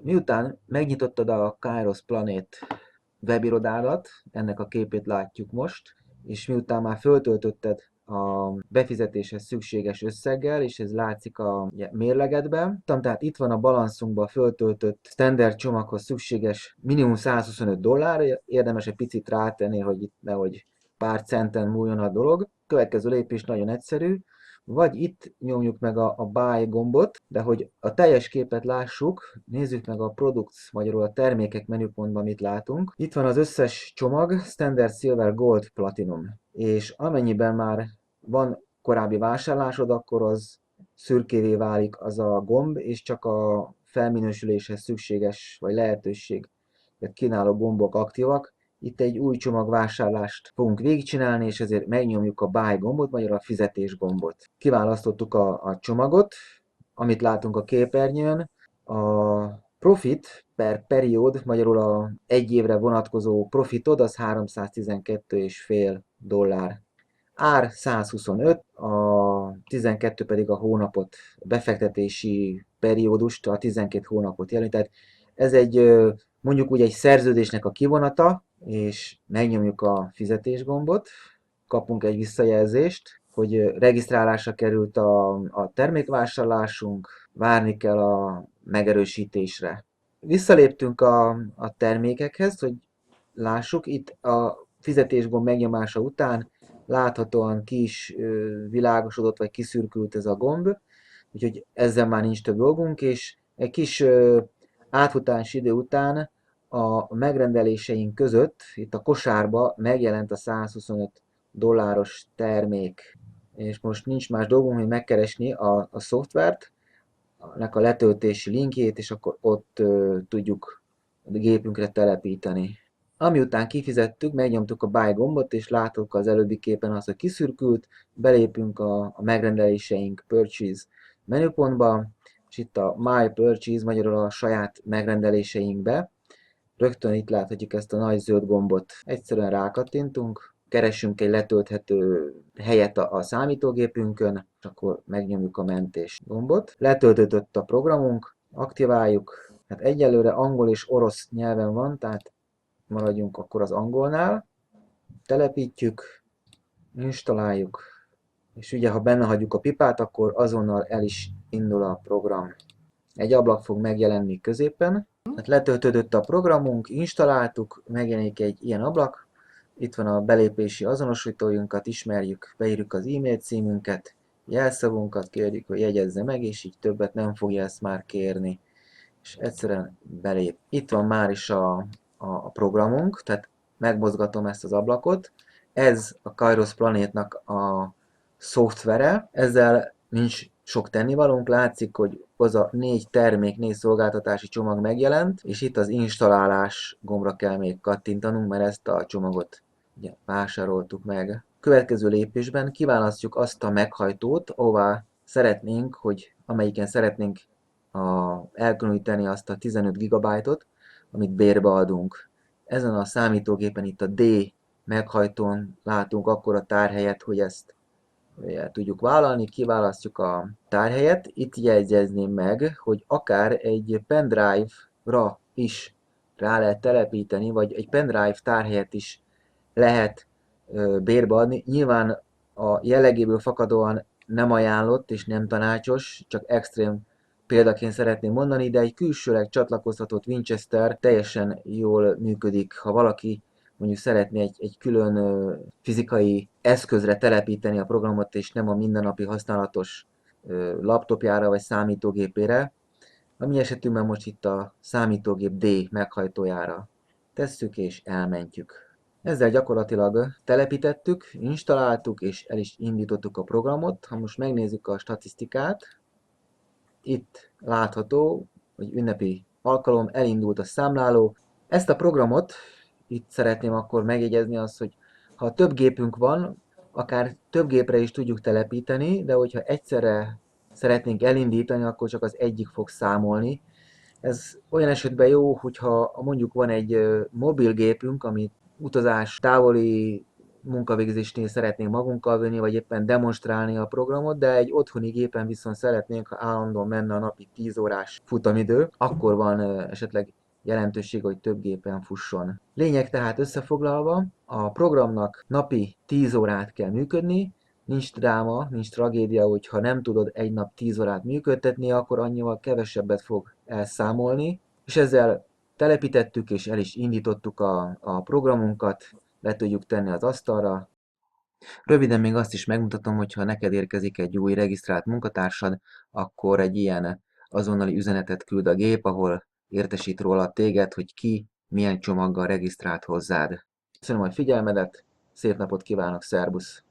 Miután megnyitottad a Kairos Planet webirodádat, ennek a képét látjuk most, és miután már föltöltötted a befizetéshez szükséges összeggel, és ez látszik a mérlegedben, tehát itt van a balanszunkban föltöltött standard csomaghoz szükséges minimum $125, érdemes egy picit rátenni, hogy itt nehogy pár centen múljon a dolog. Következő lépés nagyon egyszerű, vagy itt nyomjuk meg a Buy gombot, de hogy a teljes képet lássuk, nézzük meg a Products, magyarul a termékek menüpontban mit látunk. Itt van az összes csomag, Standard, Silver, Gold, Platinum. És amennyiben már van korábbi vásárlásod, akkor az szürkévé válik az a gomb, és csak a felminősüléshez szükséges, vagy lehetőség kínáló gombok aktívak. Itt egy új csomagvásárlást fogunk végigcsinálni, és ezért megnyomjuk a Buy gombot, magyarul a fizetés gombot. Kiválasztottuk a csomagot, amit látunk a képernyőn. A profit per periód, magyarul a egy évre vonatkozó profitod, az $312,5. Ár 125, a 12 pedig a hónapot, a befektetési periódust, a 12 hónapot jelent. Tehát ez egy mondjuk úgy egy szerződésnek a kivonata, és megnyomjuk a fizetés gombot, kapunk egy visszajelzést, hogy regisztrálásra került a termékvásárlásunk, várni kell a megerősítésre. Visszaléptünk a termékekhez, hogy lássuk, itt a fizetésgomb megnyomása után láthatóan ki is világosodott, vagy kiszürkült ez a gomb, úgyhogy ezzel már nincs több dolgunk, és egy kis átfutási idő után a megrendeléseink között, itt a kosárba megjelent a $125 termék, és most nincs más dolgunk, mint megkeresni a szoftvert, nek a letöltési linkjét, és akkor ott tudjuk a gépünkre telepíteni. Ami után kifizettük, megnyomtuk a Buy gombot, és láttuk az előbbi képen azt, hogy kiszürkült, belépünk a megrendeléseink Purchase menüpontba, és itt a My Purchase, magyarul a saját megrendeléseinkbe. Rögtön itt láthatjuk ezt a nagy zöld gombot. Egyszerűen rákattintunk, keresünk egy letölthető helyet a számítógépünkön, és akkor megnyomjuk a mentés gombot. Letöltött a programunk, aktiváljuk. Hát egyelőre angol és orosz nyelven van, tehát maradjunk akkor az angolnál. Telepítjük, installáljuk, és ugye ha benne hagyjuk a pipát, akkor azonnal el is indul a program. Egy ablak fog megjelenni középen. Hát letöltődött a programunk, installáltuk, megjelenik egy ilyen ablak. Itt van a belépési azonosítójunkat, ismerjük, beírjuk az e-mail címünket, jelszavunkat, kérjük, hogy jegyezze meg, és így többet nem fogja ezt már kérni. És egyszerűen belép. Itt van már is a programunk, tehát megmozgatom ezt az ablakot. Ez a Kairos Planetnak a szoftvere, ezzel nincs sok tennivalónk, látszik, hogy az a 4 termék, 4 szolgáltatási csomag megjelent, és itt az installálás gombra kell még kattintanunk, mert ezt a csomagot ugye, vásároltuk meg. Következő lépésben kiválasztjuk azt a meghajtót, ahová szeretnénk, hogy amelyiken szeretnénk elkülöníteni azt a 15 GB-ot, amit bérbe adunk. Ezen a számítógépen itt a D meghajtón látunk akkor a tárhelyet, hogy ezt el tudjuk vállalni, kiválasztjuk a tárhelyet. Itt jegyezném meg, hogy akár egy pendrive-ra is rá lehet telepíteni, vagy egy pendrive tárhelyet is lehet bérbe adni. Nyilván a jellegéből fakadóan nem ajánlott és nem tanácsos, csak extrém példaként szeretném mondani, de egy külsőleg csatlakoztatott Winchester teljesen jól működik, ha valaki mondjuk szeretné egy külön fizikai eszközre telepíteni a programot, és nem a mindennapi használatos laptopjára vagy számítógépére. A mi esetünkben most itt a számítógép D meghajtójára tesszük és elmentjük. Ezzel gyakorlatilag telepítettük, installáltuk és el is indítottuk a programot. Ha most megnézzük a statisztikát, itt látható, hogy ünnepi alkalom, elindult a számláló. Ezt a programot, itt szeretném akkor megjegyezni azt, hogy ha több gépünk van, akár több gépre is tudjuk telepíteni, de hogyha egyszerre szeretnénk elindítani, akkor csak az egyik fog számolni. Ez olyan esetben jó, hogyha mondjuk van egy mobilgépünk, amit utazás, távoli munkavégzésnél szeretnénk magunkkal venni, vagy éppen demonstrálni a programot, de egy otthoni gépen viszont szeretnénk, ha állandóan menne a napi 10 órás futamidő, akkor van esetleg jelentőség, hogy több gépen fusson. Lényeg tehát összefoglalva, a programnak napi 10 órát kell működni, nincs dráma, nincs tragédia, hogyha nem tudod egy nap 10 órát működtetni, akkor annyival kevesebbet fog elszámolni, és ezzel telepítettük és el is indítottuk a programunkat, le tudjuk tenni az asztalra. Röviden még azt is megmutatom, hogy ha neked érkezik egy új regisztrált munkatársad, akkor egy ilyen azonnali üzenetet küld a gép, ahol értesít róla téged, hogy ki milyen csomaggal regisztrált hozzád. Köszönöm a figyelmedet, szép napot kívánok, szerbusz!